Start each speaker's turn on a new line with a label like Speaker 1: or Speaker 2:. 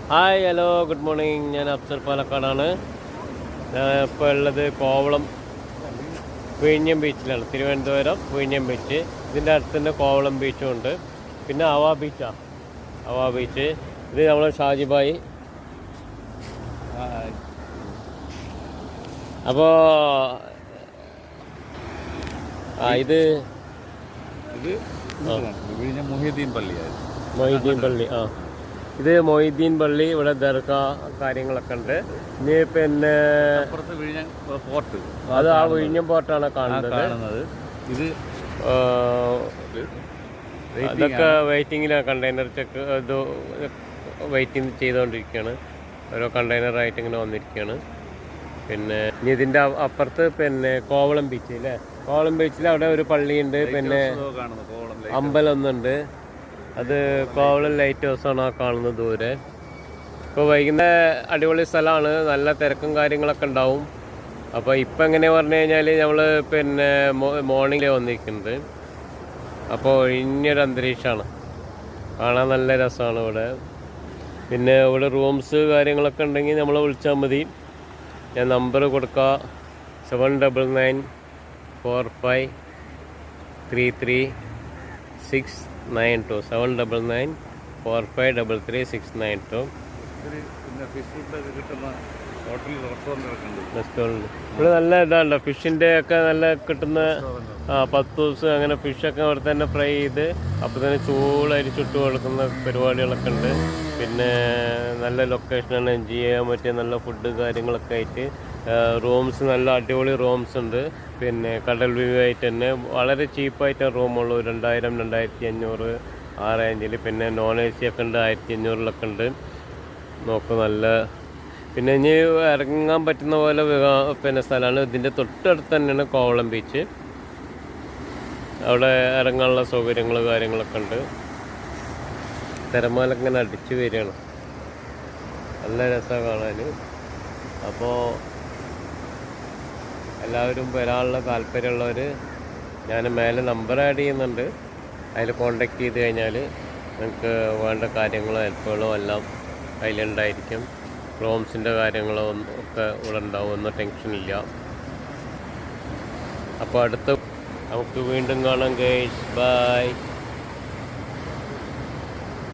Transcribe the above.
Speaker 1: Hi hello good morning. ഞാൻ അഫ്സർ പാലക്കാടാണ്. ഞാൻ ഇപ്പോൾ ഉള്ളത് കോവളം വിഴിഞ്ഞം ബീച്ചിലാണ്. തിരുവനന്തപുരം വിഴിഞ്ഞം ബീച്ച്. ഇതിൻ്റെ അടുത്ത് തന്നെ കോവളം ബീച്ചും ഉണ്ട്. പിന്നെ അവ ബീച്ചാണ്. അവ ബീച്ച് ഇത് നമ്മളെ ഷാജിബായി. അപ്പോൾ ഇത്
Speaker 2: മൊഹീദ്ദീൻ പള്ളി.
Speaker 1: ഇത് മൊഹീദ്ദീൻ പള്ളി. ഇവിടെ ദർഗ കാര്യങ്ങളൊക്കെ ഉണ്ട്. ഇനി പിന്നെ
Speaker 2: പോർട്ട്,
Speaker 1: അത് ആ വിഴിഞ്ഞം പോർട്ടാണ് കാണുന്നത്.
Speaker 2: ഇത്
Speaker 1: അതൊക്കെ വെയിറ്റിങ്ങിലാണ്. കണ്ടെയ്നർ ചെക്ക് ഇത് വെയിറ്റിംഗ് ചെയ്തുകൊണ്ടിരിക്കുകയാണ്. ഓരോ കണ്ടെയ്നറായിട്ട് ഇങ്ങനെ വന്നിരിക്കുകയാണ്. പിന്നെ ഇനി ഇതിൻ്റെ അപ്പുറത്ത് പിന്നെ കോവളം ബീച്ച് അല്ലേ. കോവളം ബീച്ചിൽ അവിടെ ഒരു പള്ളിയുണ്ട്. പിന്നെ അമ്പലം ഒന്നുണ്ട്. അത് കോവളം ലൈറ്റ് ഹൗസാണ് ആ കാണുന്നത് ദൂരെ. ഇപ്പോൾ വൈകുന്നേരം അടിപൊളി സ്ഥലമാണ്. നല്ല തിരക്കും കാര്യങ്ങളൊക്കെ ഉണ്ടാവും. അപ്പോൾ ഇപ്പം എങ്ങനെയാ പറഞ്ഞു കഴിഞ്ഞാൽ നമ്മൾ പിന്നെ മോർണിംഗിൽ വന്നിരിക്കുന്നത്. അപ്പോൾ ഒഴിഞ്ഞൊരു അന്തരീക്ഷമാണ്. കാണാൻ നല്ല രസമാണ് ഇവിടെ. പിന്നെ ഇവിടെ റൂംസ് കാര്യങ്ങളൊക്കെ ഉണ്ടെങ്കിൽ നമ്മളെ വിളിച്ചാൽ മതി. ഞാൻ നമ്പർ കൊടുക്കുക 7999453369 7999453369. റെസ്റ്റോറൻറ്റ് ഇവിടെ നല്ല ഇതാണ്ടോ, ഫിഷിൻ്റെ ഒക്കെ നല്ല കിട്ടുന്ന 10 ദിവസം അങ്ങനെ ഫിഷൊക്കെ അവിടെ തന്നെ ഫ്രൈ ചെയ്ത് അപ്പോൾ തന്നെ ചൂടായിട്ട് ചുട്ടു കൊടുക്കുന്ന പരിപാടികളൊക്കെ ഉണ്ട്. പിന്നെ നല്ല ലൊക്കേഷനാണ്, എൻജോയ് ചെയ്യാൻ പറ്റിയ നല്ല ഫുഡ് കാര്യങ്ങളൊക്കെ ആയിട്ട്. റൂംസ് നല്ല അടിപൊളി റൂംസ് ഉണ്ട്. പിന്നെ കടൽ വ്യൂ ആയിട്ട് തന്നെ വളരെ ചീപ്പായിട്ട് റൂമുള്ളൂ. 2000-2500 ആ റേഞ്ചിൽ. പിന്നെ നോൺ AC ഒക്കെ ഉണ്ട്, 1500 ഉണ്ട്. നോക്ക് നല്ല. പിന്നെ ഇനി ഇറങ്ങാൻ പറ്റുന്ന പോലെ പിന്നെ സ്ഥലമാണ്. ഇതിൻ്റെ തൊട്ടടുത്ത് തന്നെയാണ് കോവളം ബീച്ച്. അവിടെ ഇറങ്ങാനുള്ള സൗകര്യങ്ങൾ കാര്യങ്ങളൊക്കെ ഉണ്ട്. തിരമാല ഇങ്ങനെ അടിച്ചു വരികയാണ്. നല്ല രസമാണ് കാണാൻ. അപ്പോൾ എല്ലാവരും വരാനുള്ള താല്പര്യമുള്ളവർ ഞാൻ മേലെ നമ്പർ ആഡ് ചെയ്യുന്നുണ്ട്. അതിൽ കോണ്ടാക്ട് ചെയ്ത് കഴിഞ്ഞാൽ നിങ്ങൾക്ക് വേണ്ട കാര്യങ്ങളോ ഹെൽപ്പുകളോ എല്ലാം അതിലുണ്ടായിരിക്കും. റൂംസിൻ്റെ കാര്യങ്ങളോ ഒക്കെ ഇവിടെ ഉണ്ടാവും. ഒന്നും ടെൻഷനില്ല. അപ്പോൾ അടുത്ത നമുക്ക് വീണ്ടും കാണാം ഗൈസ്. ബൈ.